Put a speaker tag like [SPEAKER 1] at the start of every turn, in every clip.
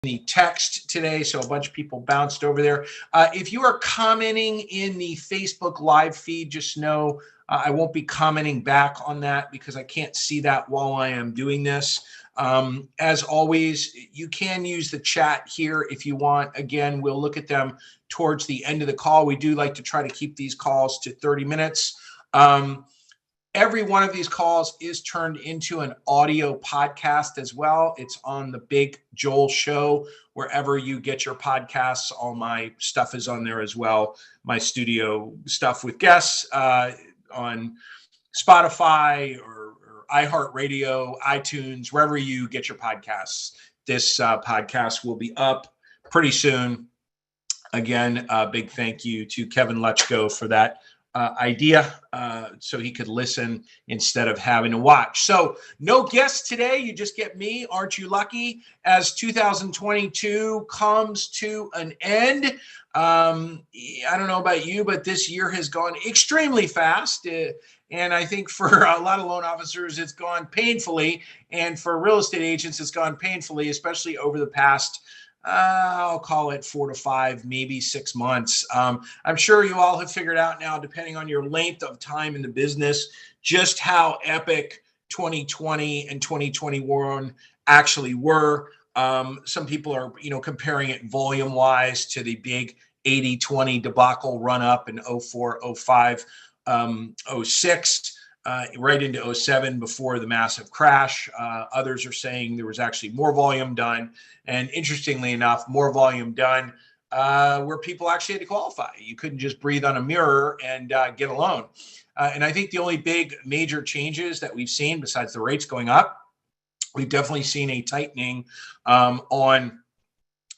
[SPEAKER 1] the text today, so a bunch of people bounced over there. If you are commenting in the Facebook live feed, just know I won't be commenting back on that because I can't see that while I am doing this. As always, you can use the chat here if you want. Again, we'll look at them towards the end of the call. We do like to try to keep these calls to 30 minutes. Every one of these calls is turned into an audio podcast as well. It's on the Big Joel Show, wherever you get your podcasts. All my stuff is on there as well. My studio stuff with guests on Spotify or iHeartRadio, iTunes, wherever you get your podcasts. This podcast will be up pretty soon. Again, a big thank you to Kevin Lechko for that idea so he could listen instead of having to watch. So no guests today. You just get me. Aren't you lucky? As 2022 comes to an end, I don't know about you, but this year has gone extremely fast. And I think for a lot of loan officers, it's gone painfully. And for real estate agents, it's gone painfully, especially over the past I'll call it 4 to 5, maybe 6 months. I'm sure you all have figured out now, depending on your length of time in the business, just how epic 2020 and 2021 actually were. Some people are, comparing it volume wise to the big 80-20 debacle run up in 04, 05, 06. Right into 07 before the massive crash. Others are saying there was actually more volume done. And interestingly enough, more volume done where people actually had to qualify. You couldn't just breathe on a mirror and get a loan. And I think the only big major changes that we've seen, besides the rates going up, we've definitely seen a tightening on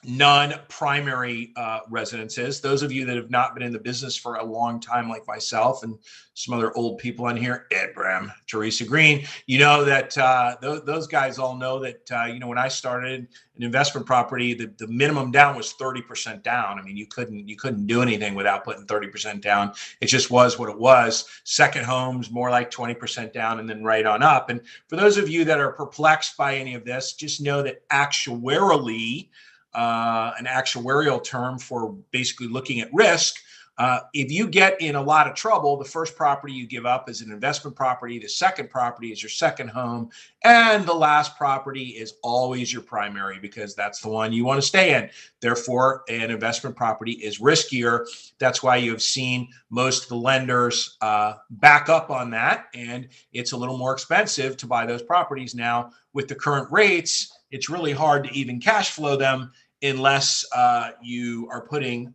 [SPEAKER 1] non-primary residences. Those of you that have not been in the business for a long time, like myself and some other old people in here, Ed Bram, Teresa Green, you know that those guys all know that, when I started an investment property, the minimum down was 30% down. I mean, you couldn't do anything without putting 30% down. It just was what it was. Second homes, more like 20% down and then right on up. And for those of you that are perplexed by any of this, just know that actuarially, an actuarial term for basically looking at risk. If you get in a lot of trouble, the first property you give up is an investment property. The second property is your second home. And the last property is always your primary because that's the one you want to stay in. Therefore, an investment property is riskier. That's why you have seen most of the lenders back up on that. And it's a little more expensive to buy those properties now. With the current rates, it's really hard to even cash flow them unless you are putting,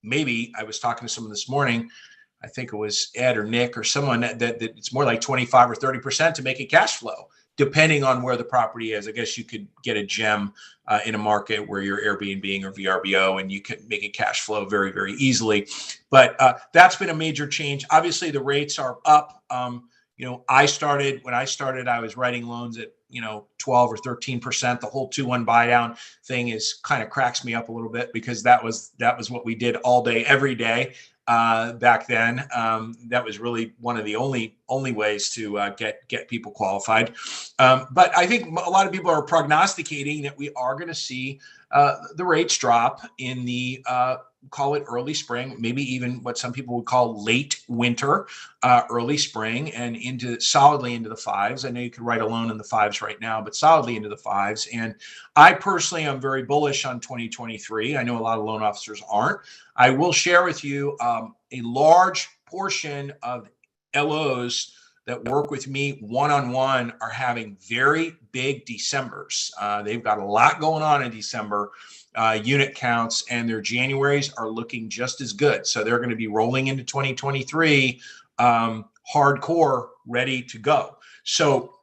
[SPEAKER 1] maybe I was talking to someone this morning, I think it was Ed or Nick or someone that it's more like 25 or 30% to make it cash flow, depending on where the property is. I guess you could get a gem in a market where you're Airbnb or VRBO and you can make it cash flow very, very easily. But that's been a major change. Obviously, the rates are up. When I started, I was writing loans at 12 or 13%. The whole 2-1 buy down thing is kind of cracks me up a little bit because that was what we did all day, every day back then. That was really one of the only ways to get people qualified. But I think a lot of people are prognosticating that we are going to see the rates drop in the call it early spring, maybe even what some people would call late winter, early spring, and solidly into the 5s. I know you could write a loan in the 5s right now, but solidly into the 5s. And I personally am very bullish on 2023. I know a lot of loan officers aren't. I will share with you a large portion of LOs that work with me one-on-one are having very big Decembers. They've got a lot going on in December. Unit counts, and their Januaries are looking just as good. So they're going to be rolling into 2023 hardcore, ready to go. So,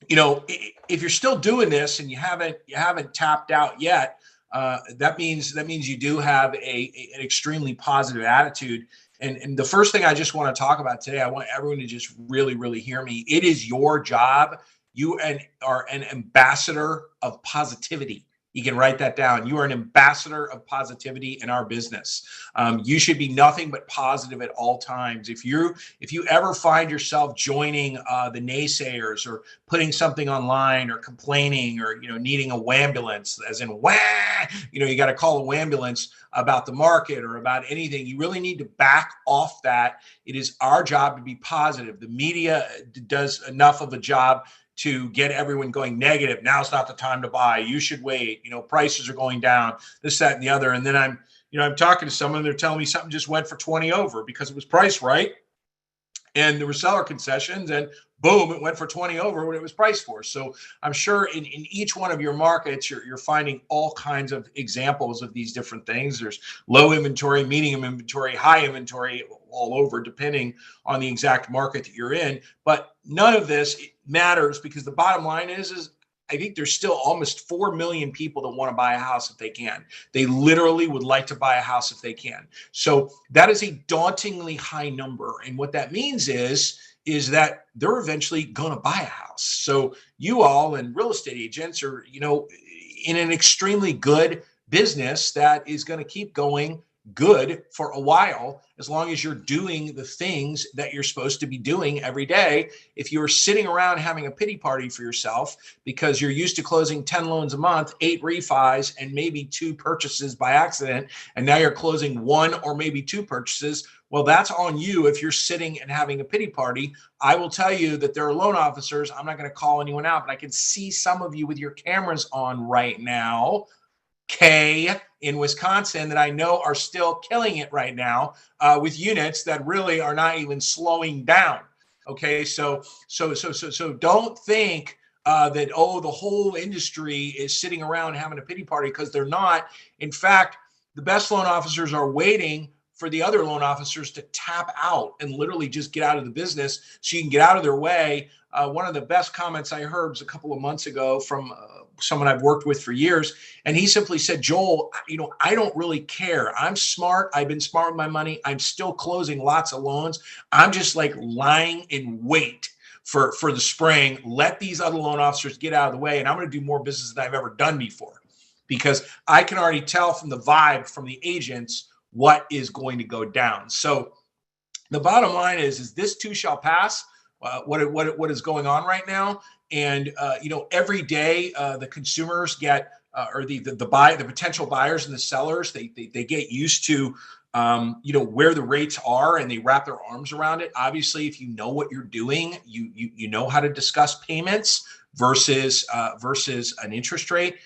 [SPEAKER 1] if you're still doing this and you haven't tapped out yet, that means you do have an extremely positive attitude. And the first thing I just want to talk about today, I want everyone to just really, really hear me. It is your job. You are an ambassador of positivity. You can write that down. You are an ambassador of positivity in our business. You should be nothing but positive at all times. If you ever find yourself joining the naysayers or putting something online or complaining or needing a wambulance, as in wah, you got to call a wambulance about the market or about anything, you really need to back off that. It is our job to be positive. The media does enough of a job to get everyone going negative. Now's not the time to buy. You should wait. Prices are going down, this, that, and the other. And then I'm talking to someone, they're telling me something just went for 20 over because it was priced right. And there were seller concessions and boom, it went for 20 over what it was priced for. So I'm sure in each one of your markets, you're finding all kinds of examples of these different things. There's low inventory, medium inventory, high inventory all over, depending on the exact market that you're in. But none of this matters because the bottom line is I think there's still almost 4 million people that want to buy a house if they can. They literally would like to buy a house if they can. So that is a dauntingly high number. And what that means is that they're eventually going to buy a house. So you all and real estate agents are, in an extremely good business that is going to keep going good for a while, as long as you're doing the things that you're supposed to be doing every day. If you're sitting around having a pity party for yourself because you're used to closing 10 loans a month, 8 refis, and maybe 2 purchases by accident, and now you're closing 1 or maybe 2 purchases, well, that's on you if you're sitting and having a pity party. I will tell you that there are loan officers, I'm not going to call anyone out, but I can see some of you with your cameras on right now, in Wisconsin, that I know are still killing it right now with units that really are not even slowing down. Okay, so don't think that the whole industry is sitting around having a pity party, because they're not. In fact, the best loan officers are waiting for the other loan officers to tap out and literally just get out of the business so you can get out of their way. One of the best comments I heard was a couple of months ago from someone I've worked with for years. And he simply said, Joel, I don't really care. I'm smart. I've been smart with my money. I'm still closing lots of loans. I'm just like lying in wait for the spring. Let these other loan officers get out of the way. And I'm going to do more business than I've ever done before, because I can already tell from the vibe from the agents what is going to go down. So the bottom line is this too shall pass. What is going on right now, and every day the consumers get or the potential buyers and the sellers, they get used to where the rates are, and they wrap their arms around it. Obviously, if you know what you're doing, you know how to discuss payments versus an interest rate.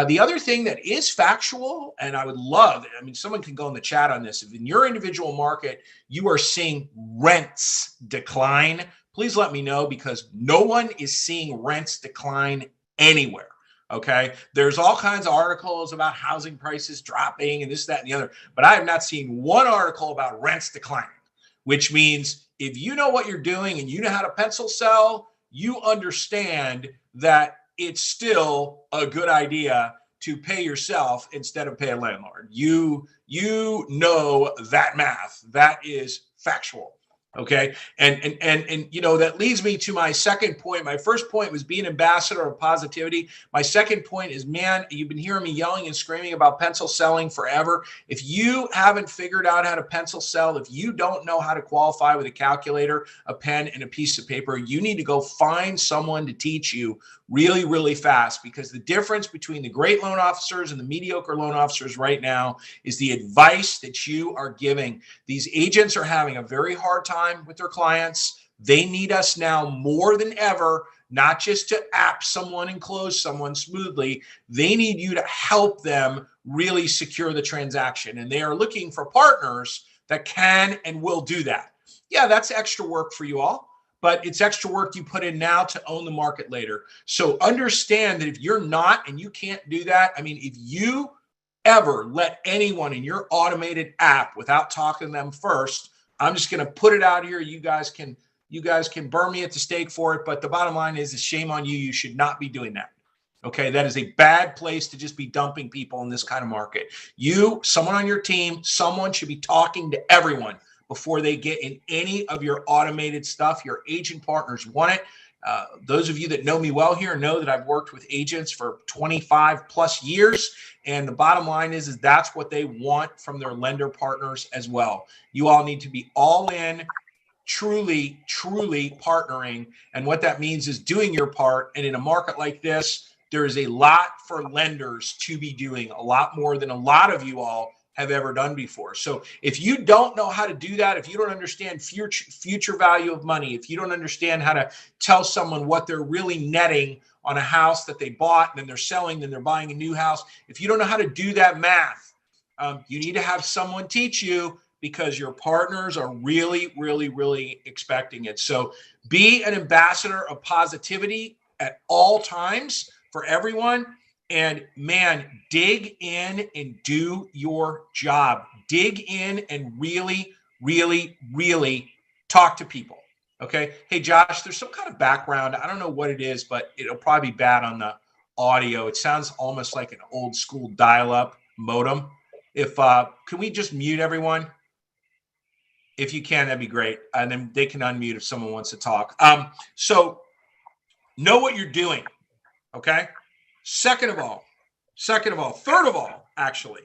[SPEAKER 1] The other thing that is factual, and I would love, someone can go in the chat on this. If in your individual market you are seeing rents decline, please let me know, because no one is seeing rents decline anywhere. Okay. There's all kinds of articles about housing prices dropping and this, that, and the other, but I have not seen one article about rents declining, which means if you know what you're doing and you know how to pencil sell, you understand that it's still a good idea to pay yourself instead of pay a landlord. You know that math. That is factual. Okay. And that leads me to my second point. My first point was be an ambassador of positivity. My second point is, man, you've been hearing me yelling and screaming about pencil selling forever. If you haven't figured out how to pencil sell, if you don't know how to qualify with a calculator, a pen, and a piece of paper, you need to go find someone to teach you really, really fast, because the difference between the great loan officers and the mediocre loan officers right now is the advice that you are giving. These agents are having a very hard time with their clients. They need us now more than ever, not just to app someone and close someone smoothly. They need you to help them really secure the transaction. And they are looking for partners that can and will do that. Yeah, that's extra work for you all, but it's extra work you put in now to own the market later. So understand that if you're not and you can't do that, if you ever let anyone in your automated app without talking to them first, I'm just going to put it out here. You guys can burn me at the stake for it. But the bottom line is shame on you. You should not be doing that. Okay. That is a bad place to just be dumping people in this kind of market. Someone on your team, someone should be talking to everyone before they get in any of your automated stuff. Your agent partners want it. Those of you that know me well here know that I've worked with agents for 25 plus years. And the bottom line is that's what they want from their lender partners as well. You all need to be all in, truly partnering. And what that means is doing your part. And in a market like this, there is a lot for lenders to be doing, a lot more than a lot of you all have ever done before. So if you don't know how to do that, if you don't understand future value of money, if you don't understand how to tell someone what they're really netting on a house that they bought, and then they're selling, then they're buying a new house, if you don't know how to do that math, you need to have someone teach you, because your partners are really expecting it. So be an ambassador of positivity at all times for everyone. And man, dig in and do your job. Dig in and really talk to people. Okay. Hey, Josh, there's some kind of background. I don't know what it is, but it'll probably be bad on the audio. It sounds almost like an old school dial-up modem. If can we just mute everyone? If you can, that'd be great. And then they can unmute if someone wants to talk. So know what you're doing. Okay. Third of all, actually,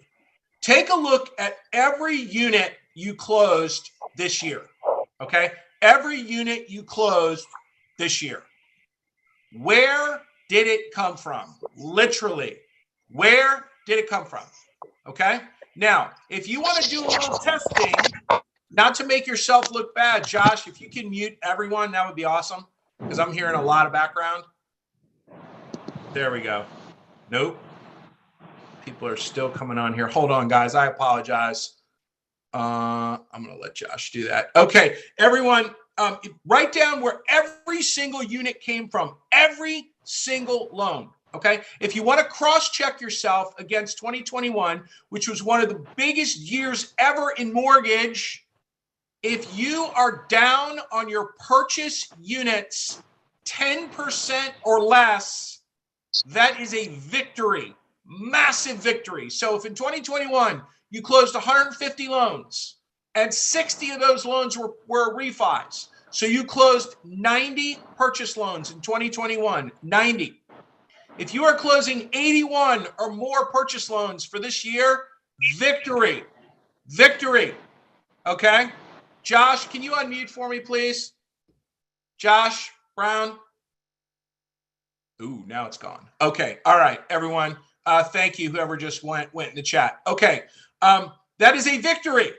[SPEAKER 1] take a look at every unit you closed this year. Okay. Every unit you closed this year. Where did it come from? Literally, where did it come from? Okay. Now, if you want to do a little testing, not to make yourself look bad, Josh, if you can mute everyone, that would be awesome, because I'm hearing a lot of background. There we go. Nope. People are still coming on here. Hold on, guys. I apologize. I'm going to let Josh do that. Okay, everyone, write down where every single unit came from, every single loan. Okay, if you want to cross-check yourself against 2021, which was one of the biggest years ever in mortgage, if you are down on your purchase units 10% or less, that is a victory, massive victory. So if in 2021 you closed 150 loans and 60 of those loans were refis, so you closed 90 purchase loans in 2021, 90. If you are closing 81 or more purchase loans for this year, victory. Okay? Josh, can you unmute for me, please? Josh Brown. Ooh, now it's gone. Okay. All right, everyone. Thank you, whoever just went in the chat. Okay. That is a victory.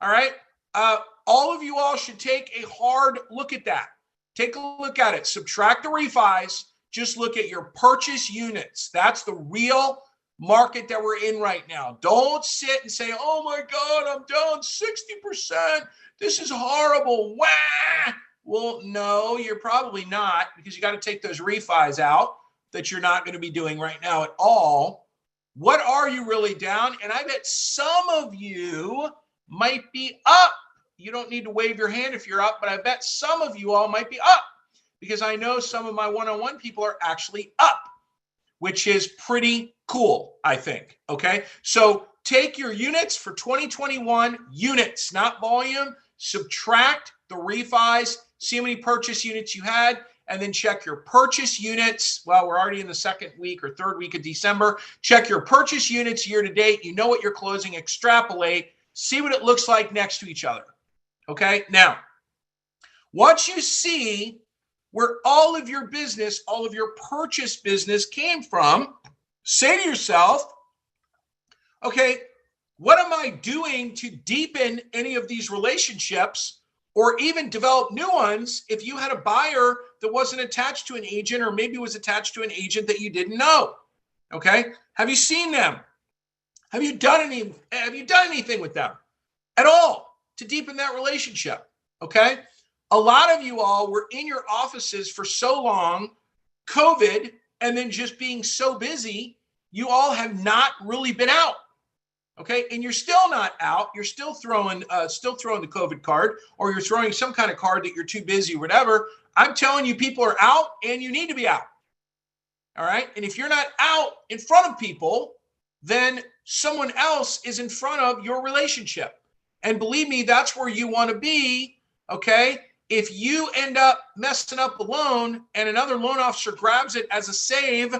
[SPEAKER 1] All right. All of you all should take a hard look at that. Take a look at it. Subtract the refis. Just look at your purchase units. That's the real market that we're in right now. Don't sit and say, oh my God, I'm down 60%. This is horrible. Wah! Well, no, you're probably not, because you got to take those refis out that you're not going to be doing right now at all. What are you really down? And I bet some of you might be up. You don't need to wave your hand if you're up, but I bet some of you all might be up, because I know some of my one-on-one people are actually up, which is pretty cool, I think. Okay. So take your units for 2021, units, not volume, subtract the refis, see how many purchase units you had, and then check your purchase units. Well, we're already in the second week or third week of December. Check your purchase units year to date. You know what you're closing, extrapolate, see what it looks like next to each other. Okay. Now, once you see where all of your business, all of your purchase business came from, say to yourself, okay, what am I doing to deepen any of these relationships or even develop new ones if you had a buyer that wasn't attached to an agent, or maybe was attached to an agent that you didn't know? Okay. Have you seen them? Have you done anything with them at all to deepen that relationship? Okay. A lot of you all were in your offices for so long, COVID, and then just being so busy, you all have not really been out. Okay. And you're still not out. You're still throwing the COVID card, or you're throwing some kind of card that you're too busy or whatever. I'm telling you, people are out and you need to be out. All right. And if you're not out in front of people, then someone else is in front of your relationship. And believe me, that's where you want to be. Okay. if you end up messing up the loan and another loan officer grabs it as a save,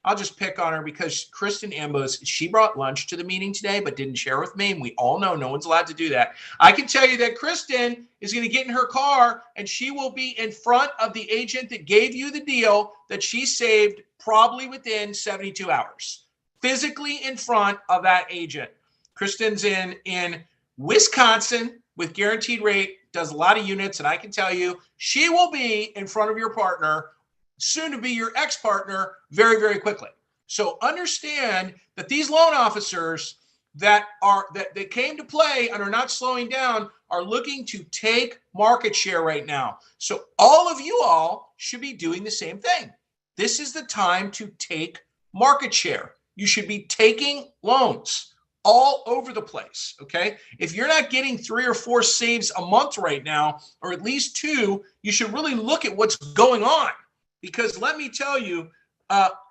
[SPEAKER 1] I'll just pick on her because Kristen Ambos, she brought lunch to the meeting today, but didn't share with me. And we all know no one's allowed to do that. I can tell you that Kristen is going to get in her car and she will be in front of the agent that gave you the deal that she saved probably within 72 hours. Physically in front of that agent. Kristen's in Wisconsin with guaranteed rate, does a lot of units, and I can tell you she will be in front of your partner, soon to be your ex-partner, very, very quickly. So understand that these loan officers that came to play and are not slowing down are looking to take market share right now. So all of you all should be doing the same thing. This is the time to take market share. You should be taking loans all over the place, okay? If you're not getting 3 or 4 saves a month right now, or at least 2, you should really look at what's going on. Because let me tell you,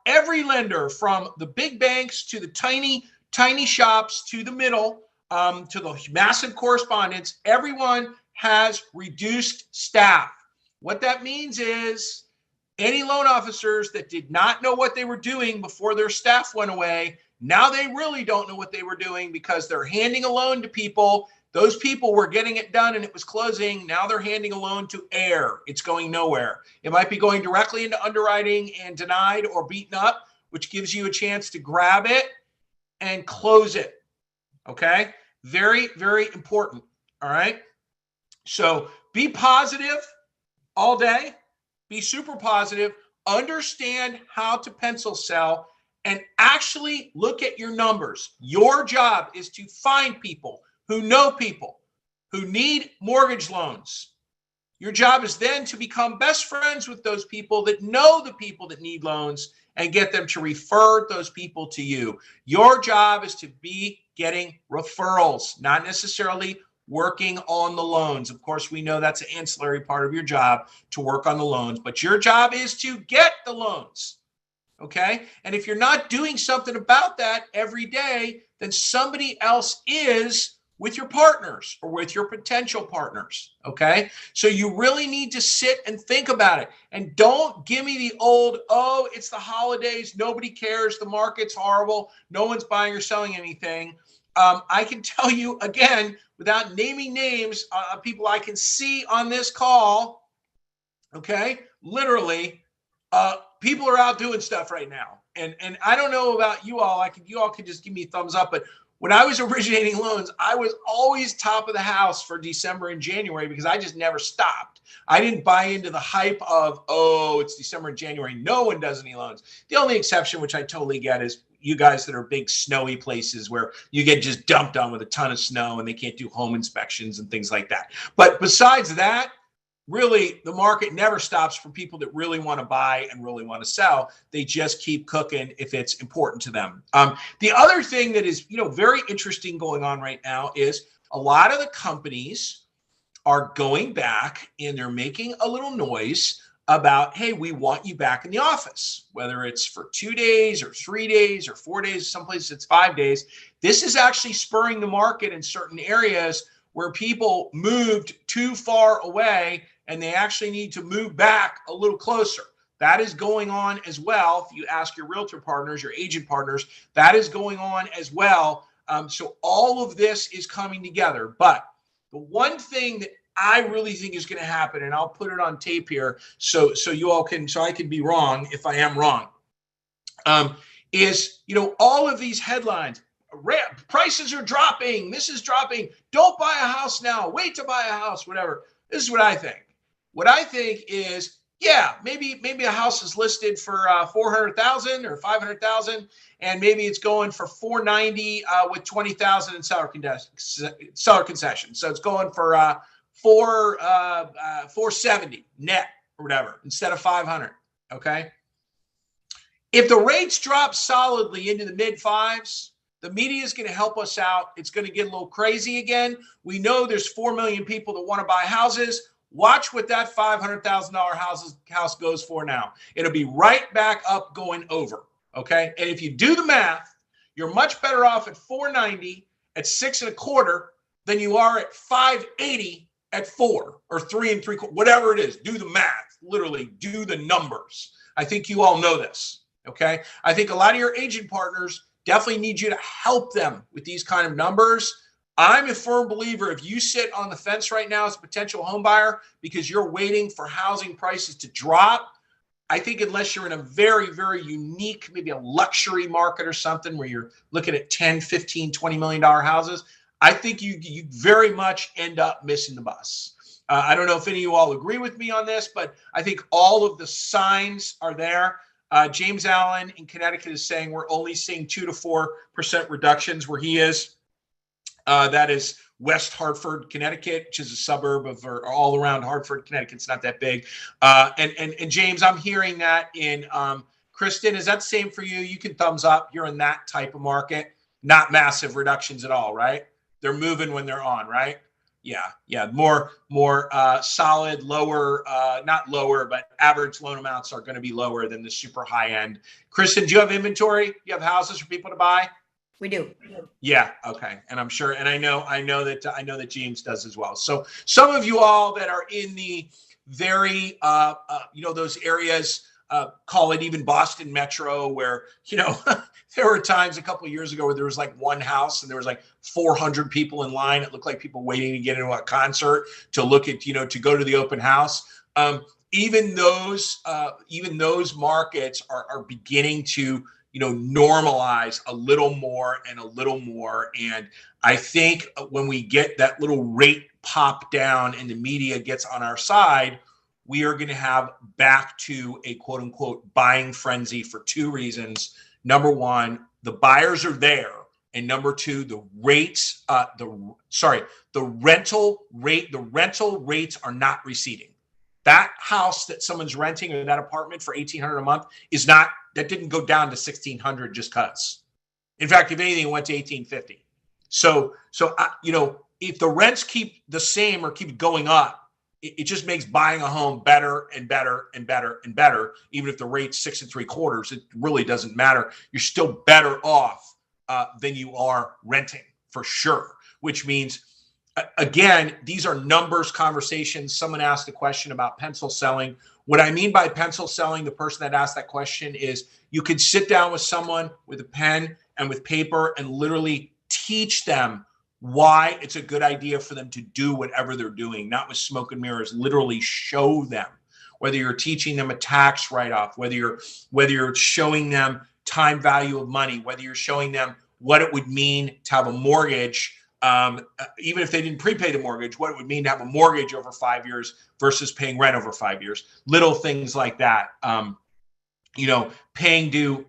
[SPEAKER 1] every lender from the big banks to the tiny shops to the middle, to the massive correspondents, everyone has reduced staff. What that means is any loan officers that did not know what they were doing before their staff went away, now they really don't know what they were doing because they're handing a loan to people. Those people were getting it done and it was closing. Now they're handing a loan to air. It's going nowhere. It might be going directly into underwriting and denied or beaten up, which gives you a chance to grab it and close it. Okay? Very, very important. All right? So be positive all day. Be super positive. Understand how to pencil sell and actually look at your numbers. Your job is to find people who know people who need mortgage loans. Your job is then to become best friends with those people that know the people that need loans and get them to refer those people to you. Your job is to be getting referrals, not necessarily working on the loans. Of course, we know that's an ancillary part of your job to work on the loans, but your job is to get the loans. Okay? And if you're not doing something about that every day, then somebody else is with your partners or with your potential partners. Okay? So you really need to sit and think about it. And don't give me the old, oh, it's the holidays. Nobody cares. The market's horrible. No one's buying or selling anything. I can tell you again, without naming names, people I can see on this call, okay, literally, people are out doing stuff right now. And I don't know about you all. You all could just give me a thumbs up. But when I was originating loans, I was always top of the house for December and January because I just never stopped. I didn't buy into the hype of, oh, it's December and January. No one does any loans. The only exception, which I totally get, is you guys that are big snowy places where you get just dumped on with a ton of snow and they can't do home inspections and things like that. But besides that, really, the market never stops for people that really want to buy and really want to sell. They just keep cooking if it's important to them. The other thing that is, very interesting going on right now is a lot of the companies are going back and they're making a little noise about, hey, we want you back in the office, whether it's for 2 days or 3 days or 4 days, some places it's 5 days. This is actually spurring the market in certain areas where people moved too far away and they actually need to move back a little closer. That is going on as well. If you ask your realtor partners, your agent partners, that is going on as well. So all of this is coming together. But the one thing that I really think is going to happen, and I'll put it on tape here so you all can, so I can be wrong if I am wrong, is, all of these headlines, prices are dropping, this is dropping, don't buy a house now, wait to buy a house, whatever. This is what I think. What I think is, yeah, maybe a house is listed for $400,000 or $500,000, and maybe it's going for $490 with $20,000 in seller concession. So it's going for $470 net or whatever instead of $500. Okay. If the rates drop solidly into the mid fives, the media is going to help us out. It's going to get a little crazy again. We know there's 4 million people that want to buy houses. Watch what that $500,000 house goes for now. It'll be right back up going over. Okay. And if you do the math, you're much better off at $490 at 6.25 than you are at $580 at 4 or 3 3/4, whatever it is. Do the math, literally do the numbers. I think you all know this. Okay. I think a lot of your agent partners definitely need you to help them with these kind of numbers. I'm a firm believer if you sit on the fence right now as a potential home buyer because you're waiting for housing prices to drop, I think unless you're in a very, very unique, maybe a luxury market or something where you're looking at 10, 15, $20 million houses, I think you very much end up missing the bus. I don't know if any of you all agree with me on this, but I think all of the signs are there. James Allen in Connecticut is saying we're only seeing 2 to 4% reductions where he is. That is West Hartford, Connecticut, which is a suburb of or all around Hartford, Connecticut. It's not that big. And James, I'm hearing that in Kristen. Is that the same for you? You can thumbs up. You're in that type of market. Not massive reductions at all, right? They're moving when they're on, right? Yeah. More solid, lower, not lower, but average loan amounts are going to be lower than the super high end. Kristen, do you have inventory? You have houses for people to buy?
[SPEAKER 2] We do.
[SPEAKER 1] Yeah. Okay. And I'm sure, and I know that James does as well. So some of you all that are in the very, those areas, call it even Boston Metro, where, there were times a couple of years ago where there was like one house and there was like 400 people in line. It looked like people waiting to get into a concert to look at, to go to the open house. Even those markets are beginning to, normalize a little more and a little more. And I think when we get that little rate pop down and the media gets on our side, we are going to have back to a quote unquote buying frenzy for 2 reasons. Number one, the buyers are there. And number 2, the rates, the rental rates are not receding. That house that someone's renting or that apartment for $1,800 a month that didn't go down to $1,600 just cause. In fact, if anything, it went to $1,850. So if the rents keep the same or keep going up, it just makes buying a home better and better and better and better. Even if the rate's 6 3/4, it really doesn't matter. You're still better off than you are renting for sure, which means, again, these are numbers conversations. Someone asked a question about pencil selling. What I mean by pencil selling, the person that asked that question, is you could sit down with someone with a pen and with paper and literally teach them why it's a good idea for them to do whatever they're doing, not with smoke and mirrors, literally show them. Whether you're teaching them a tax write-off, whether you're showing them time value of money, whether you're showing them what it would mean to have a mortgage, even if they didn't prepay the mortgage, what it would mean to have a mortgage over 5 years versus paying rent over 5 years, little things like that. Paying to,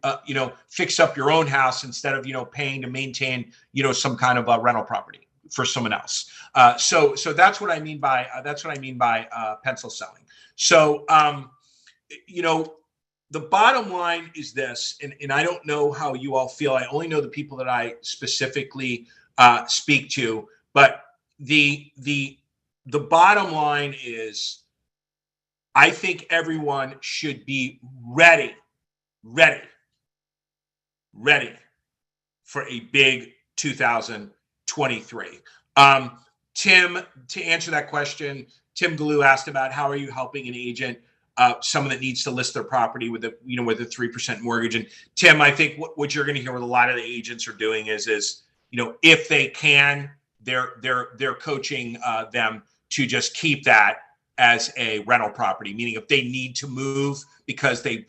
[SPEAKER 1] fix up your own house instead of, paying to maintain, some kind of a rental property for someone else. So that's what I mean by, pencil selling. So, the bottom line is this, and I don't know how you all feel. I only know the people that I specifically speak to, but the bottom line is, I think everyone should be ready for a big 2023. Tim, to answer that question, Tim Galoo asked about how are you helping an agent, someone that needs to list their property with a 3% mortgage. And Tim, I think what you're going to hear what a lot of the agents are doing is if they can, they're coaching them to just keep that as a rental property, meaning if they need to move because they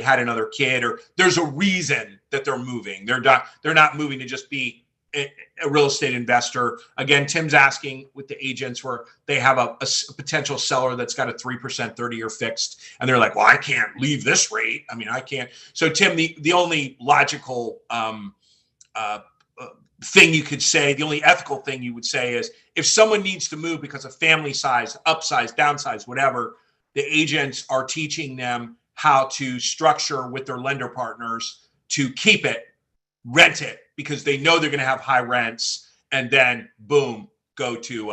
[SPEAKER 1] had another kid, or there's a reason that they're moving. They're not moving to just be a real estate investor. Again, Tim's asking with the agents where they have a potential seller that's got a 3% 30-year fixed, and they're like, well, I can't leave this rate. I mean, I can't. So Tim, the only logical thing you could say, the only ethical thing you would say is if someone needs to move because of family size, upsize, downsize, whatever, the agents are teaching them how to structure with their lender partners to keep it, rent it, because they know they're going to have high rents, and then boom, go to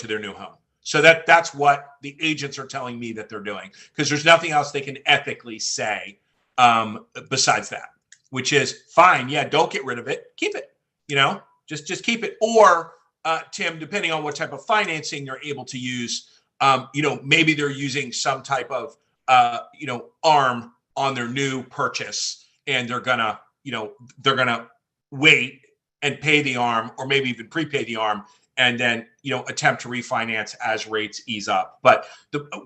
[SPEAKER 1] their new home. So that's what the agents are telling me that they're doing, because there's nothing else they can ethically say besides that, which is fine. Yeah, don't get rid of it. Keep it. Just keep it. Or Tim, depending on what type of financing they're able to use, maybe they're using some type of, arm on their new purchase, and they're gonna wait and pay the arm, or maybe even prepay the arm, and then attempt to refinance as rates ease up. But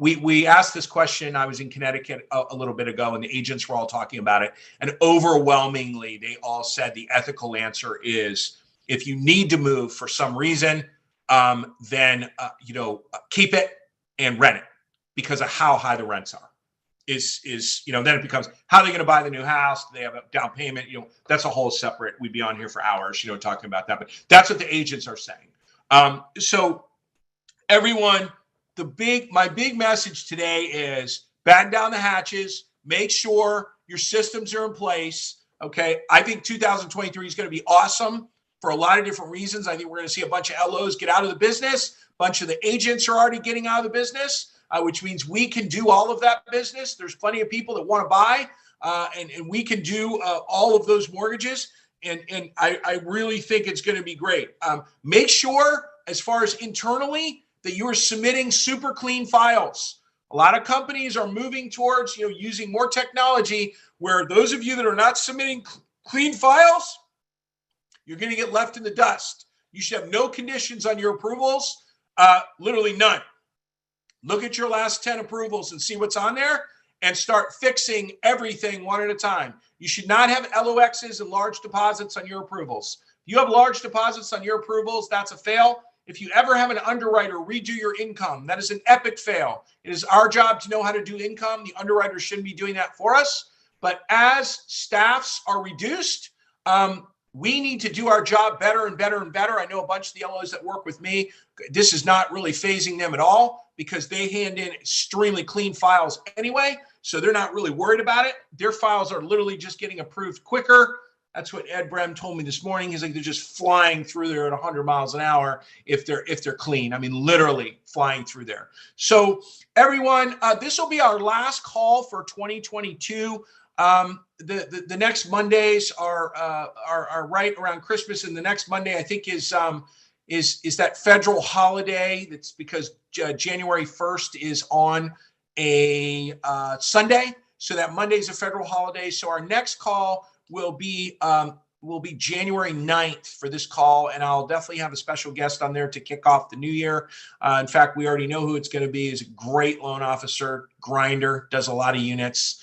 [SPEAKER 1] we asked this question. I was in Connecticut a little bit ago, and the agents were all talking about it, and overwhelmingly they all said the ethical answer is, if you need to move for some reason, then keep it and rent it, because of how high the rents are. Then it becomes, how are they going to buy the new house? Do they have a down payment? That's a whole separate, we'd be on here for hours, talking about that. But that's what the agents are saying. So everyone, my big message today is batten down the hatches, make sure your systems are in place. Okay. I think 2023 is going to be awesome for a lot of different reasons. I think we're going to see a bunch of LOs get out of the business. A bunch of the agents are already getting out of the business. Which means we can do all of that business. There's plenty of people that want to buy, and we can do all of those mortgages. And I really think it's going to be great. Make sure, as far as internally, that you are submitting super clean files. A lot of companies are moving towards using more technology, where those of you that are not submitting clean files, you're going to get left in the dust. You should have no conditions on your approvals, literally none. Look at your last 10 approvals and see what's on there, and start fixing everything one at a time. You should not have LOXs and large deposits on your approvals. If you have large deposits on your approvals, that's a fail. If you ever have an underwriter redo your income, that is an epic fail. It is our job to know how to do income. The underwriter shouldn't be doing that for us. But as staffs are reduced, we need to do our job better and better and better. I know a bunch of the LOs that work with me, this is not really phasing them at all, because they hand in extremely clean files anyway. So they're not really worried about it. Their files are literally just getting approved quicker. That's what Ed Brem told me this morning. He's like, they're just flying through there at 100 miles an hour if they're clean. I mean, literally flying through there. So everyone, this will be our last call for 2022. The next Mondays are right around Christmas, and the next Monday I think is that federal holiday. That's because January 1st is on a Sunday, so that Monday is a federal holiday. So our next call will be January 9th for this call, and I'll definitely have a special guest on there to kick off the new year. In fact, we already know who it's going to be. He's a great loan officer, grinder, does a lot of units.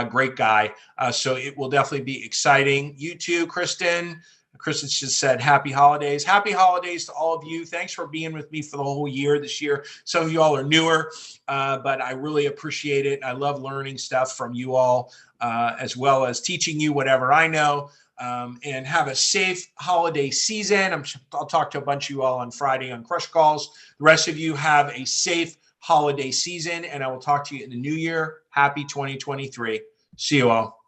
[SPEAKER 1] Great guy. So it will definitely be exciting. You too, Kristen. Kristen just said happy holidays. Happy holidays to all of you. Thanks for being with me for the whole year this year. Some of you all are newer, but I really appreciate it. I love learning stuff from you all, as well as teaching you whatever I know. And have a safe holiday season. I'll talk to a bunch of you all on Friday on Crush Calls. The rest of you have a safe holiday season, and I will talk to you in the new year. Happy 2023. See you all.